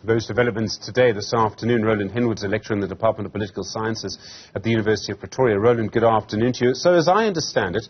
Those developments today, this afternoon. Roland Henwood is a lecturer in the Department of Political Sciences at the University of Pretoria. Roland, good afternoon to you. So as I understand it,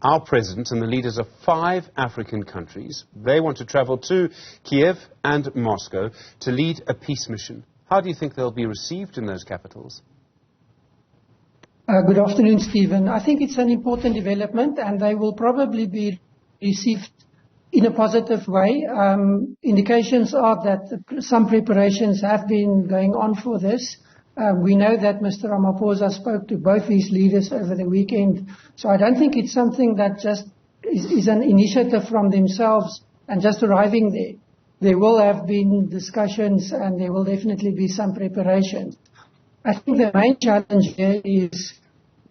our president and the leaders of 5 African countries, they want to travel to Kiev and Moscow to lead a peace mission. How do you think they'll be received in those capitals? Good afternoon, Stephen. I think it's an important development, and they will probably be received in a positive way. Indications are that some preparations have been going on for this. We know that Mr. Ramaphosa spoke to both these leaders over the weekend. So I don't think it's something that just is an initiative from themselves and just arriving there. There will have been discussions and there will definitely be some preparations. I think the main challenge here is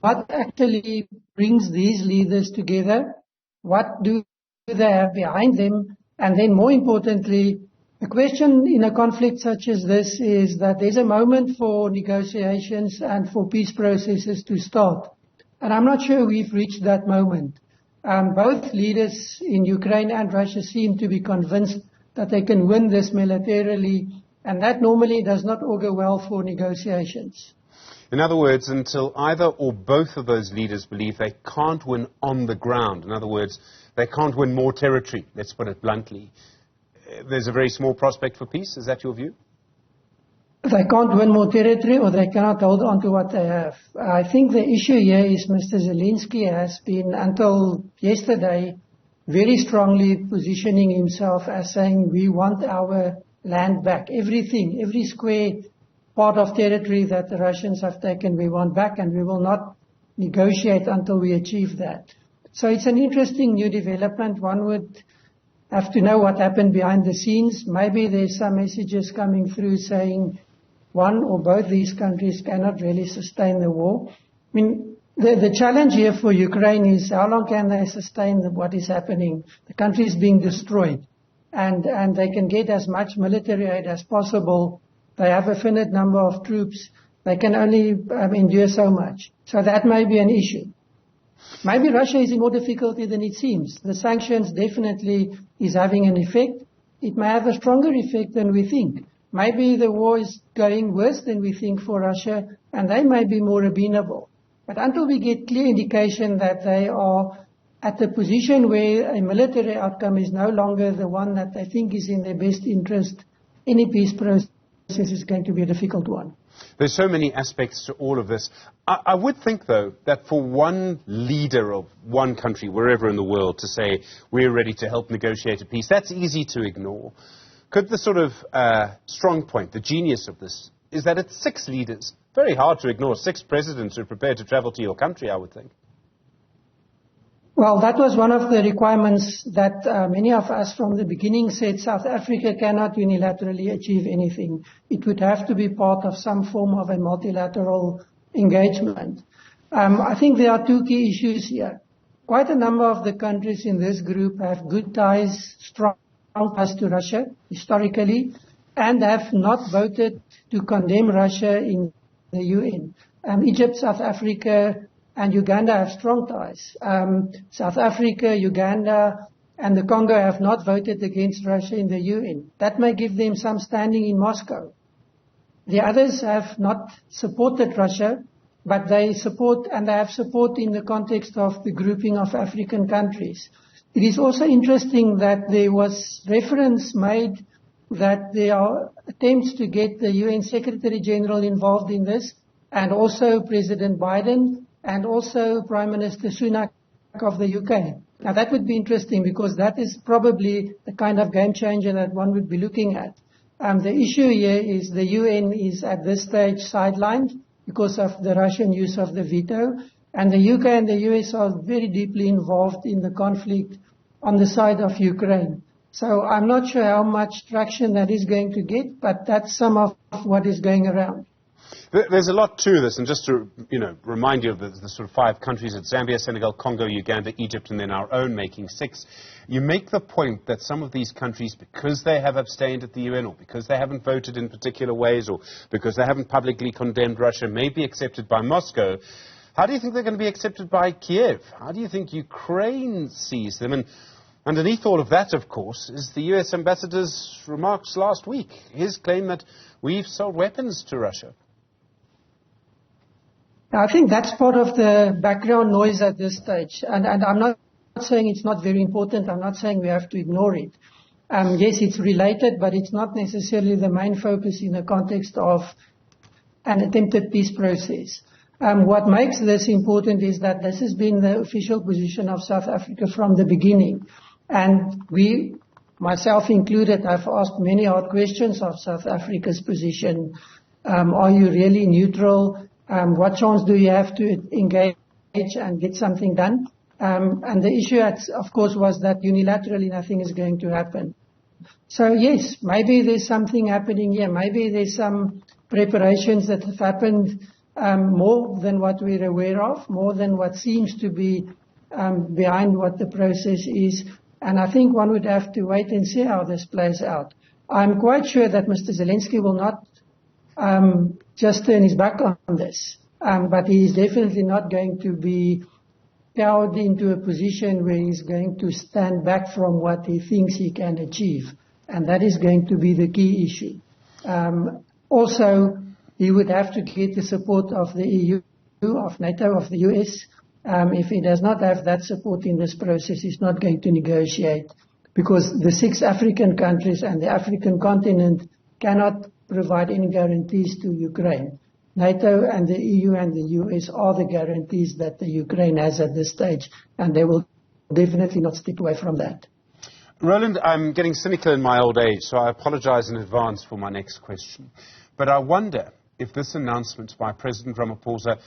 what actually brings these leaders together. What do they have behind them? And then more importantly, the question in a conflict such as this is that there's a moment for negotiations and for peace processes to start. And I'm not sure we've reached that moment. Both leaders in Ukraine and Russia seem to be convinced that they can win this militarily, and that normally does not augur well for negotiations. In other words, until either or both of those leaders believe they can't win on the ground, in other words, they can't win more territory, let's put it bluntly, there's a very small prospect for peace. Is that your view? They can't win more territory or they cannot hold on to what they have. I think the issue here is Mr. Zelensky has been, until yesterday, very strongly positioning himself as saying we want our land back. Everything, every square part of territory that the Russians have taken, we want back, and we will not negotiate until we achieve that. So it's an interesting new development. One would have to know what happened behind the scenes. Maybe there's some messages coming through saying one or both these countries cannot really sustain the war. I mean, the challenge here for Ukraine is how long can they sustain what is happening? The country is being destroyed, and they can get as much military aid as possible. They have a finite number of troops. They can only endure so much. So that may be an issue. Maybe Russia is in more difficulty than it seems. The sanctions definitely is having an effect. It may have a stronger effect than we think. Maybe the war is going worse than we think for Russia, and they may be more amenable. But until we get clear indication that they are at a position where a military outcome is no longer the one that they think is in their best interest, any peace process is going to be a difficult one. There's so many aspects to all of this. I would think, though, that for one leader of one country, wherever in the world, to say we're ready to help negotiate a peace, that's easy to ignore. Could the sort of strong point, the genius of this, is that it's 6 leaders. Very hard to ignore 6 presidents who are prepared to travel to your country, I would think. Well, that was one of the requirements that many of us from the beginning said South Africa cannot unilaterally achieve anything. It would have to be part of some form of a multilateral engagement. I think there are 2 key issues here. Quite a number of the countries in this group have good ties, strong ties to Russia historically, and have not voted to condemn Russia in the UN. Egypt, South Africa, and Uganda have strong ties. South Africa, Uganda, and the Congo have not voted against Russia in the UN. That may give them some standing in Moscow. The others have not supported Russia, but they support, and they have support in the context of the grouping of African countries. It is also interesting that there was reference made that there are attempts to get the UN Secretary General involved in this, and also President Biden, and also Prime Minister Sunak of the UK. Now that would be interesting because that is probably the kind of game changer that one would be looking at. The issue here is the UN is at this stage sidelined because of the Russian use of the veto, and the UK and the US are very deeply involved in the conflict on the side of Ukraine. So I'm not sure how much traction that is going to get, but that's some of what is going around. There's a lot to this, and just to remind you of the sort of 5 countries, it's Zambia, Senegal, Congo, Uganda, Egypt, and then our own, making 6. You make the point that some of these countries, because they have abstained at the UN, or because they haven't voted in particular ways, or because they haven't publicly condemned Russia, may be accepted by Moscow. How do you think they're going to be accepted by Kiev? How do you think Ukraine sees them? And Underneath all of that, of course, is the US ambassador's remarks last week, his claim that we've sold weapons to Russia. I think that's part of the background noise at this stage. And I'm not saying it's not very important. I'm not saying we have to ignore it. Yes, it's related, but it's not necessarily the main focus in the context of an attempted peace process. What makes this important is that this has been the official position of South Africa from the beginning. And we, myself included, have asked many hard questions of South Africa's position. Are you really neutral? What chance do you have to engage and get something done? And the issue, of course, was that unilaterally nothing is going to happen. So yes, maybe there's something happening here. Maybe there's some preparations that have happened more than what we're aware of, more than what seems to be behind what the process is. And I think one would have to wait and see how this plays out. I'm quite sure that Mr. Zelensky will not just turn his back on this, but he is definitely not going to be cowed into a position where he's going to stand back from what he thinks he can achieve. And that is going to be the key issue. Also, he would have to get the support of the EU, of NATO, of the US. If he does not have that support in this process, he's not going to negotiate, because the 6 African countries and the African continent cannot provide any guarantees to Ukraine. NATO and the EU and the US are the guarantees that the Ukraine has at this stage, and they will definitely not step away from that. Roland, I'm getting cynical in my old age, so I apologize in advance for my next question. But I wonder if this announcement by President Ramaphosa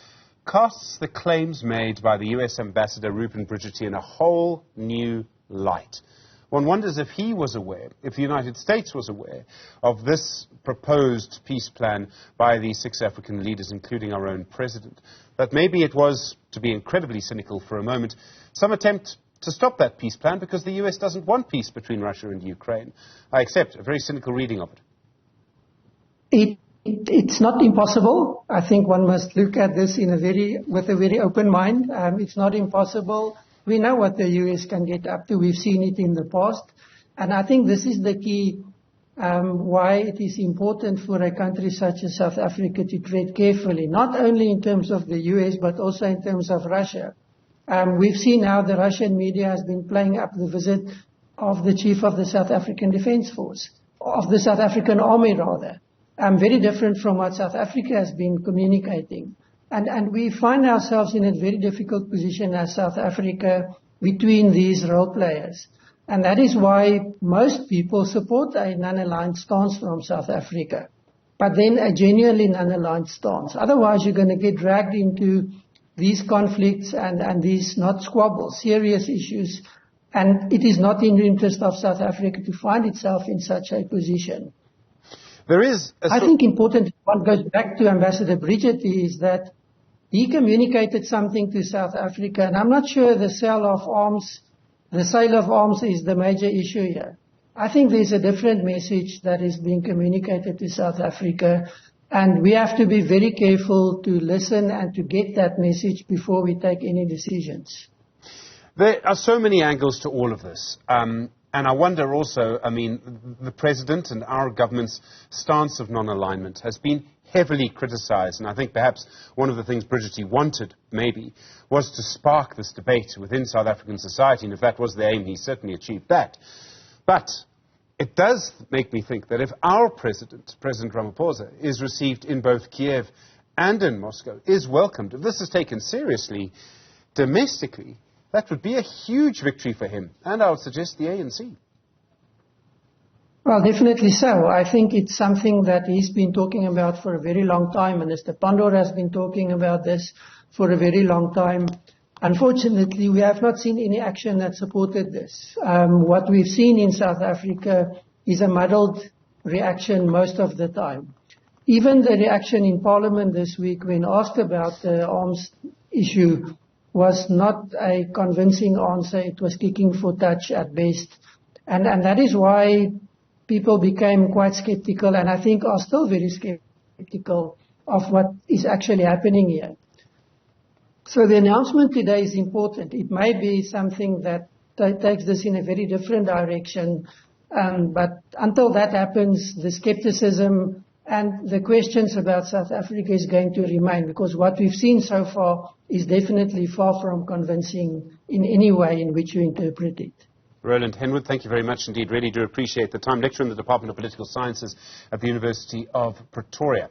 casts the claims made by the US Ambassador Reuben Bridgetti in a whole new light. One wonders if he was aware, if the United States was aware of this proposed peace plan by the 6 African leaders, including our own president, that maybe it was, to be incredibly cynical for a moment, some attempt to stop that peace plan because the US doesn't want peace between Russia and Ukraine. I accept a very cynical reading of it. It's not impossible. I think one must look at this with a very open mind. It's not impossible. We know what the US can get up to. We've seen it in the past. And I think this is the key why it is important for a country such as South Africa to tread carefully, not only in terms of the US, but also in terms of Russia. We've seen how the Russian media has been playing up the visit of the chief of the South African Defence Force, of the South African Army rather. Very different from what South Africa has been communicating. And we find ourselves in a very difficult position as South Africa between these role players. And that is why most people support a non-aligned stance from South Africa, but then a genuinely non-aligned stance. Otherwise, you're going to get dragged into these conflicts and these, not squabbles, serious issues. And it is not in the interest of South Africa to find itself in such a position. I think important, one goes back to Ambassador Bridgetti, is that he communicated something to South Africa, and I'm not sure the sale of arms is the major issue here. I think there's a different message that is being communicated to South Africa, and we have to be very careful to listen and to get that message before we take any decisions. There are so many angles to all of this. And I wonder also, the President and our government's stance of non-alignment has been heavily criticized. And I think perhaps one of the things Bridgetti wanted, maybe, was to spark this debate within South African society. And if that was the aim, he certainly achieved that. But it does make me think that if our President, President Ramaphosa, is received in both Kiev and in Moscow, is welcomed, if this is taken seriously domestically, that would be a huge victory for him, and I would suggest the ANC. Well, definitely so. I think it's something that he's been talking about for a very long time. Minister Pandor has been talking about this for a very long time. Unfortunately, we have not seen any action that supported this. What we've seen in South Africa is a muddled reaction most of the time. Even the reaction in Parliament this week when asked about the arms issue was not a convincing answer. It was kicking for touch at best. And that is why people became quite skeptical, and I think are still very skeptical of what is actually happening here. So the announcement today is important. It may be something that takes this in a very different direction. But until that happens, the skepticism and the questions about South Africa is going to remain, because what we've seen so far is definitely far from convincing in any way in which you interpret it. Roland Henwood, thank you very much indeed. Really do appreciate the time. Lecturer in the Department of Political Sciences at the University of Pretoria.